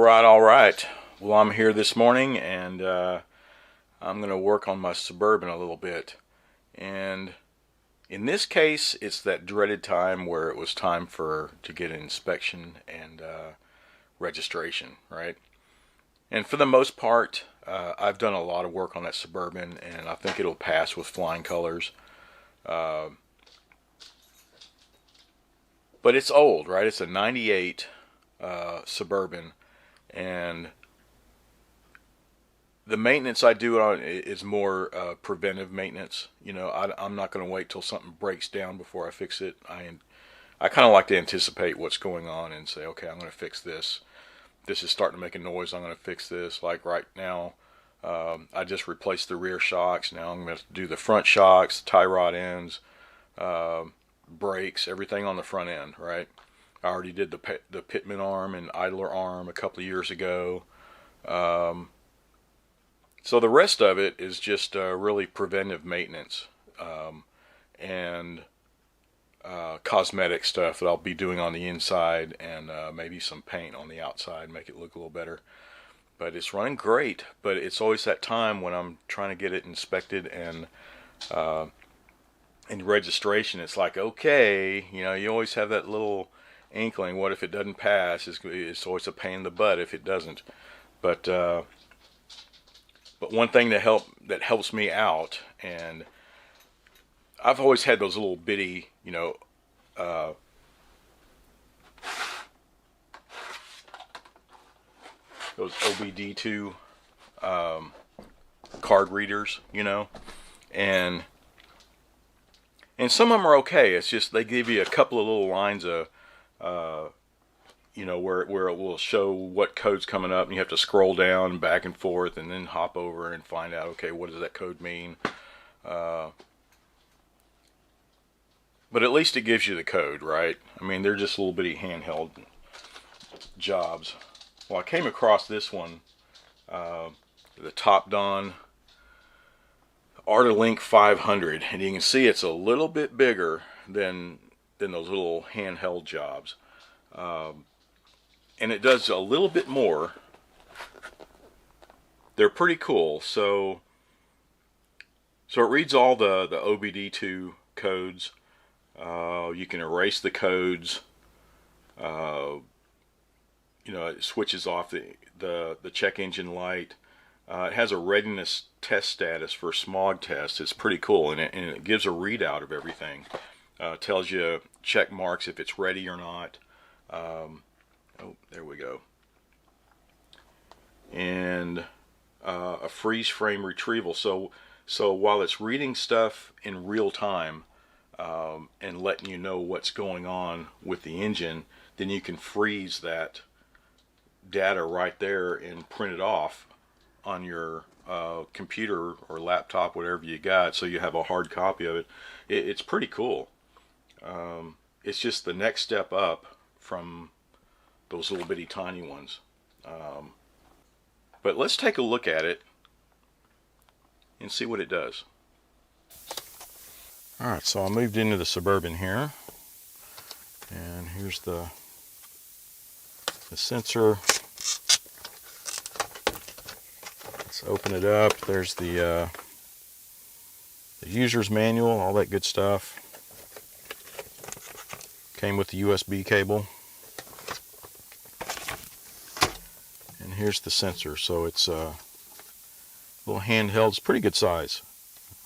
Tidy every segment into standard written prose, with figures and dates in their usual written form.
All right. Well, I'm here this morning and I'm going to work on my Suburban a little bit. And in this case, it's that dreaded time where it was time to get an inspection and registration, right? And for the most part, I've done a lot of work on that Suburban, and I think it'll pass with flying colors. Uh, but it's old, right? It's a 98 Suburban, and the maintenance I do on it is more preventive maintenance. I'm not going to wait till something breaks down before I fix it. I kind of like to anticipate what's going on and say, okay, I'm going to fix this. This is starting to make a noise. I'm going to fix this. Like right now, I just replaced the rear shocks. Now I'm going to do the front shocks, tie rod ends, brakes, everything on the front end. Right. I already did the pitman arm and idler arm a couple of years ago. So the rest of it is just really preventive maintenance and cosmetic stuff that I'll be doing on the inside, and maybe some paint on the outside, make it look a little better. But it's running great, but it's always that time when I'm trying to get it inspected and in registration. It's like, okay, you always have that little inkling, what if it doesn't pass? It's always a pain in the butt if it doesn't. But one thing that helps me out, and I've always had those little bitty, those OBDII card readers, and some of them are okay. It's just they give you a couple of little lines of, where it will show what code's coming up, and you have to scroll down back and forth and then hop over and find out, okay, what does that code mean? But at least it gives you the code, right? I mean, they're just little bitty handheld jobs. Well, I came across this one, the TOPDON Artilink 500, and you can see it's a little bit bigger than those little handheld jobs. And it does a little bit more. They're pretty cool. So it reads all the OBDII codes. You can erase the codes. It switches off the check engine light. It has a readiness test status for smog tests. It's pretty cool, and it gives a readout of everything. Tells you check marks if it's ready or not. Oh, there we go. And a freeze frame retrieval. So while it's reading stuff in real time and letting you know what's going on with the engine, then you can freeze that data right there and print it off on your computer or laptop, whatever you got, so you have a hard copy of it. It's pretty cool. It's just the next step up from those little bitty tiny ones. But let's take a look at it and see what it does. Alright, so I moved into the Suburban here, and here's the sensor. Let's open it up. There's the user's manual, all that good stuff. Came with the USB cable. And here's the sensor. So it's a little handheld. It's pretty good size.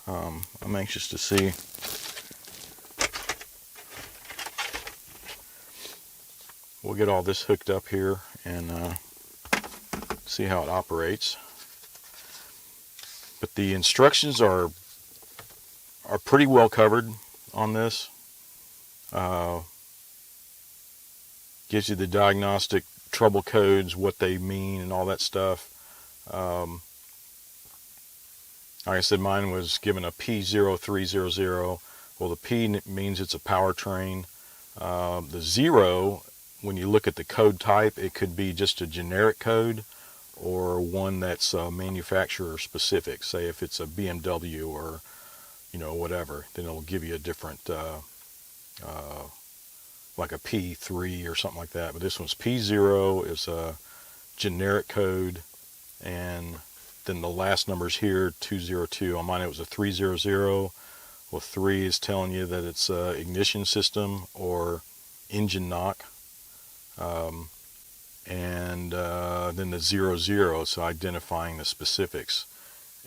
I'm anxious to see. We'll get all this hooked up here and see how it operates. But the instructions are pretty well covered on this. Gives you the diagnostic trouble codes, what they mean, and all that stuff. Like I said, mine was given a P0300. Well, the P means it's a powertrain. The 0, when you look at the code type, it could be just a generic code or one that's manufacturer specific. Say if it's a BMW or whatever, then it'll give you a different like a P3 or something like that. But this one's P0 is a generic code, and then the last numbers here, 202. On mine it was a 300. Well, 3 is telling you that it's ignition system or engine knock. And then the 00, so identifying the specifics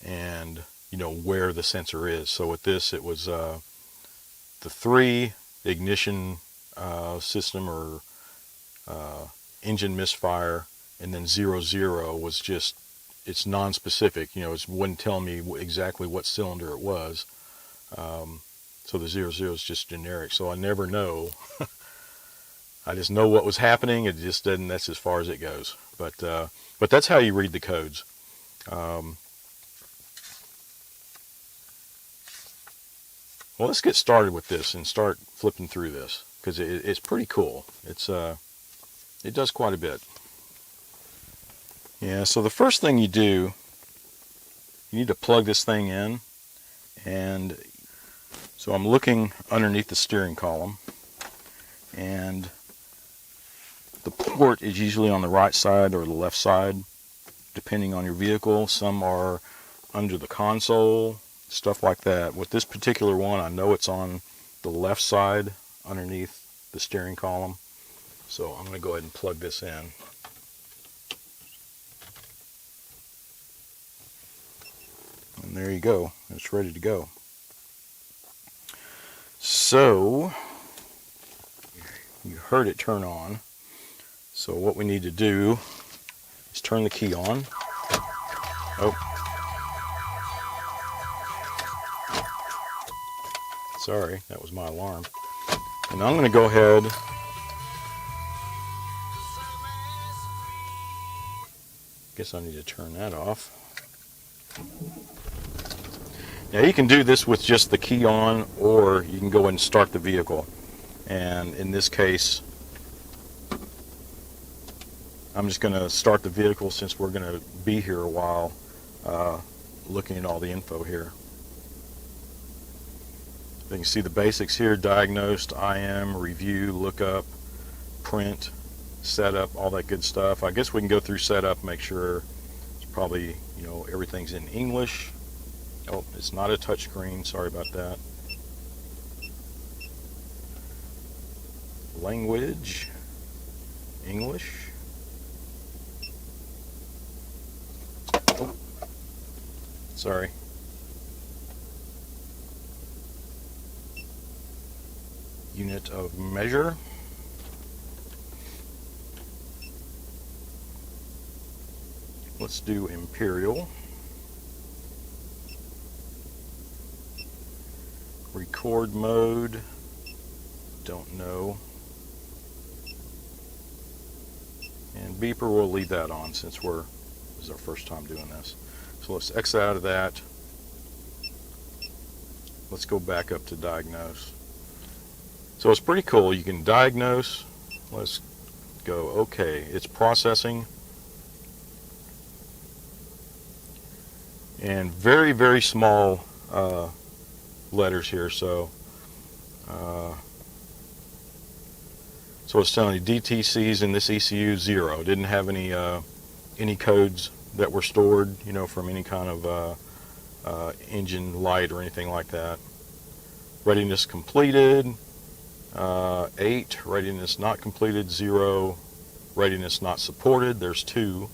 and where the sensor is. So with this, it was the 3, the ignition system or engine misfire, and then 00 was just, it's non-specific. It wouldn't tell me exactly what cylinder it was. So the 00 is just generic. So I never know. I just know what was happening. It just doesn't. That's as far as it goes. But that's how you read the codes. Well, let's get started with this and start flipping through this, because it's pretty cool. It does quite a bit. Yeah. So the first thing you do, you need to plug this thing in, and so I'm looking underneath the steering column, and the port is usually on the right side or the left side, depending on your vehicle. Some are under the console, stuff like that. With this particular one, I know it's on the left side underneath the steering column. So I'm going to go ahead and plug this in. And there you go. It's ready to go. So you heard it turn on. So what we need to do is turn the key on. Oh. Sorry, that was my alarm. And I'm going to go ahead. Guess I need to turn that off. Now you can do this with just the key on, or you can go and start the vehicle. And in this case, I'm just going to start the vehicle since we're going to be here a while looking at all the info here. You can see the basics here: diagnosed, IM, review, lookup, print, setup, all that good stuff. I guess we can go through setup, make sure it's probably, everything's in English. Oh, it's not a touch screen, sorry about that. Language, English. Oh, sorry. Unit of measure. Let's do imperial. Record mode, don't know. And beeper, we'll leave that on since this is our first time doing this. So let's exit out of that. Let's go back up to diagnose. So it's pretty cool. You can diagnose. Let's go. Okay, it's processing. And very, very small letters here. So it's telling you DTCs in this ECU 0. Didn't have any codes that were stored, from any kind of engine light or anything like that. Readiness completed. 8, readiness not completed. 0, readiness not supported. There's 2,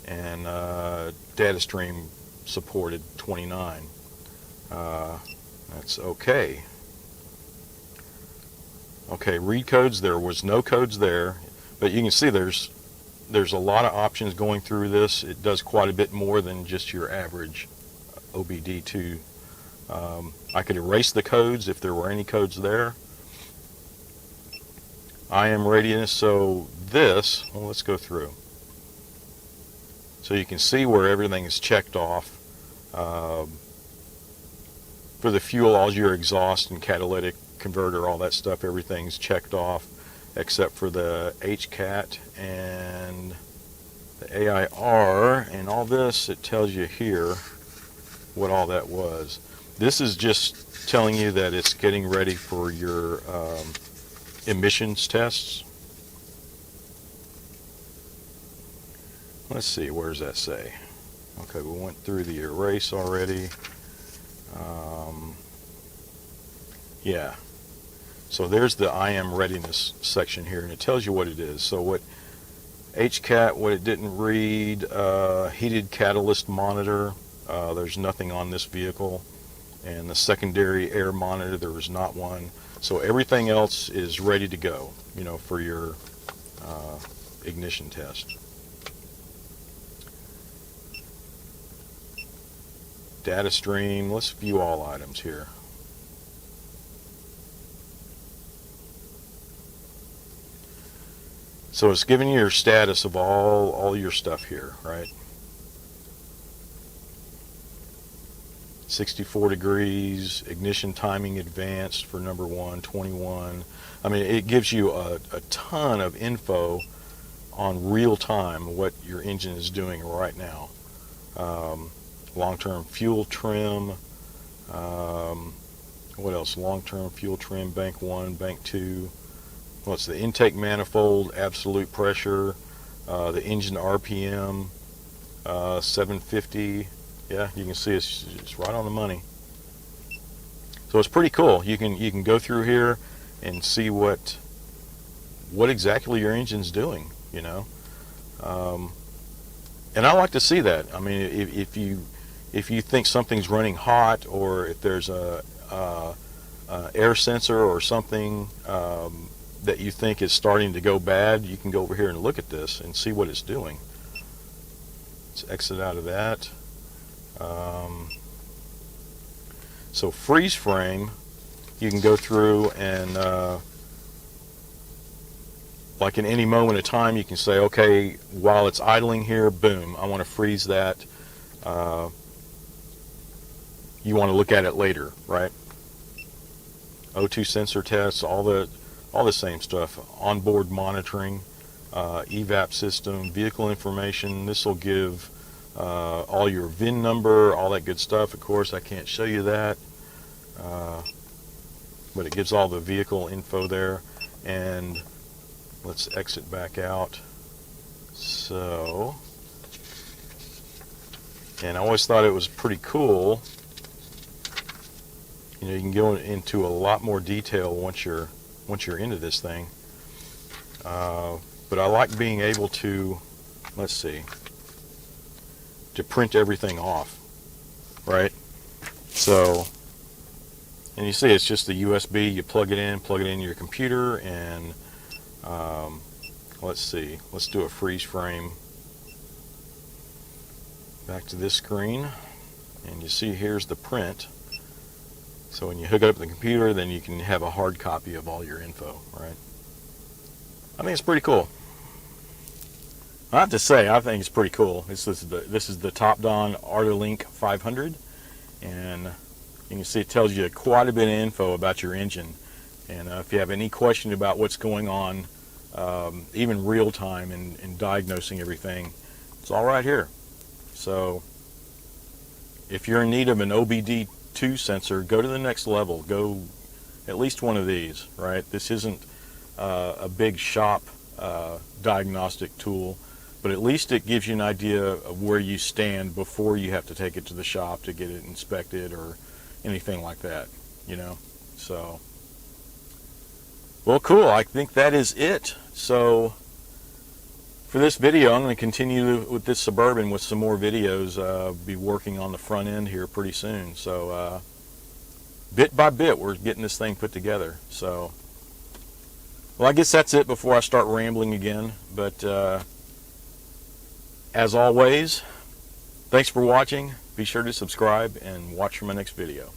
and data stream supported 29. That's okay. Okay, read codes. There was no codes there, but you can see there's a lot of options going through this. It does quite a bit more than just your average OBDII. I could erase the codes if there were any codes there. IM readiness, so this, well, let's go through. So you can see where everything is checked off. For the fuel, all your exhaust and catalytic converter, all that stuff, everything's checked off except for the HCAT and the AIR, and all this, it tells you here what all that was. This is just telling you that it's getting ready for your emissions tests. let's see, where does that say? Okay, we went through the erase already. Yeah, so there's the IM readiness section here, and it tells you what it is. So what HCAT, what it didn't read, heated catalyst monitor, there's nothing on this vehicle, and the secondary air monitor, there was not one. So everything else is ready to go, you know, for your ignition test. Data stream, let's view all items here. So it's giving you your status of all your stuff here, right? 64 degrees, ignition timing advanced for number 1, 21. I mean, it gives you a ton of info on real time what your engine is doing right now. Long-term fuel trim, what else? Long-term fuel trim, bank 1, bank 2. What's the intake manifold, absolute pressure, the engine RPM, 750. Yeah, you can see it's right on the money. So it's pretty cool. You can go through here and see what exactly your engine's doing, you know. And I like to see that. I mean, if you think something's running hot, or if there's a air sensor or something that you think is starting to go bad, you can go over here and look at this and see what it's doing. Let's exit out of that. So freeze frame, you can go through and like in any moment of time, you can say, okay, while it's idling here, boom, I want to freeze that. You want to look at it later, right? O2 sensor tests, all the same stuff. Onboard monitoring, evap system, vehicle information. This will give all your VIN number, all that good stuff. Of course, I can't show you that, but it gives all the vehicle info there. And let's exit back out. So, and I always thought it was pretty cool. You know, you can go into a lot more detail once you're into this thing. But I like being able to, let's see, to print everything off, right? So, and you see it's just the USB, you plug it in your computer, and let's see, let's do a freeze frame. Back to this screen, and you see here's the print. So when you hook it up to the computer, then you can have a hard copy of all your info, right? I think it's pretty cool. I have to say, I think it's pretty cool. This is the TOPDON ArtoLink 500, and you can see it tells you quite a bit of info about your engine. And if you have any question about what's going on, even real time in diagnosing everything, it's all right here. So if you're in need of an OBDII sensor, go to the next level. Go at least one of these, right? This isn't a big shop diagnostic tool, but at least it gives you an idea of where you stand before you have to take it to the shop to get it inspected or anything like that, you know. So, well, cool. I think that is it. So for this video, I'm going to continue with this Suburban with some more videos. Be working on the front end here pretty soon. So bit by bit, we're getting this thing put together. So, well, I guess that's it before I start rambling again. But as always, thanks for watching. Be sure to subscribe and watch for my next video.